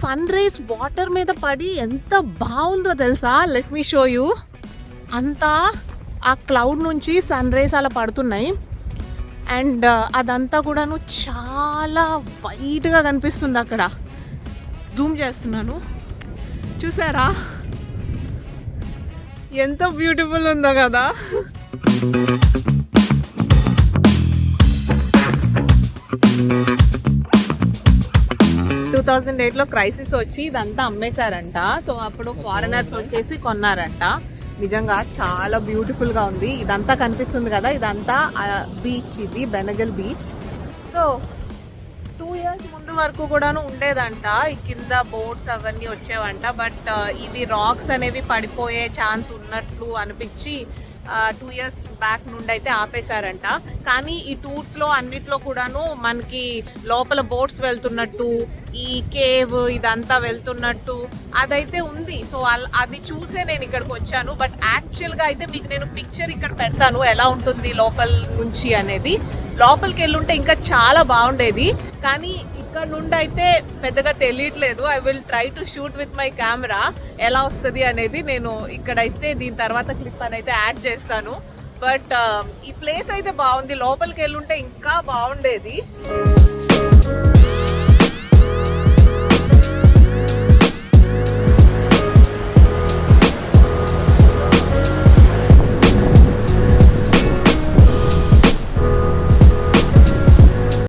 Sun rise water మీద పడి ఎంత బాగుందో తెలుసా. Let me show you. అంతా ఆ క్లౌడ్ నుంచి సన్ రైజ్ అలా పడుతున్నాయి అండ్ అదంతా కూడాను చాలా వైట్గా కనిపిస్తుంది. అక్కడ జూమ్ చేస్తున్నాను, చూసారా ఎంత బ్యూటిఫుల్ ఉందో కదా. 2008లో క్రైసిస్ వచ్చి ఇదంతా అమ్మేశారంట. సో అప్పుడు ఫారినర్స్ వచ్చేసి కొన్నారంట. నిజంగా చాలా బ్యూటిఫుల్ గా ఉంది. ఇదంతా కనిపిస్తుంది కదా, ఇదంతా బీచ్, ఇది బెనగల్ బీచ్. సో 2 years ముందు వరకు కూడాను ఉండేదంట. ఈ కింద బోట్స్ అవన్నీ వచ్చేవంట. బట్ ఇవి రాక్స్ అనేవి పడిపోయే ఛాన్స్ ఉన్నట్లు అనిపించి 2 years బ్యాక్ నుండి అయితే ఆపేశారంట. కానీ ఈ టూర్స్ లో అన్నిట్లో కూడాను మనకి లోపల బోట్స్ వెళ్తున్నట్టు, ఈ కేవ్ ఇదంతా వెళ్తున్నట్టు అదైతే ఉంది. సో అది చూసే నేను ఇక్కడికి వచ్చాను. బట్ యాక్చువల్ గా అయితే మీకు నేను పిక్చర్ ఇక్కడ పెడతాను ఎలా ఉంటుంది లోపల నుంచి అనేది. లోపలికి వెళ్ళుంటే ఇంకా చాలా బాగుండేది, కానీ ఇక్కడ నుండి అయితే పెద్దగా తెలియట్లేదు. I will try to shoot with my camera ఎలా వస్తుంది అనేది. నేను ఇక్కడైతే దీని తర్వాత క్లిప్ అని అయితే యాడ్ చేస్తాను. బట్ ఈ ప్లేస్ అయితే బాగుంది. లోపలికి వెళ్ళుంటే ఇంకా బాగుండేది.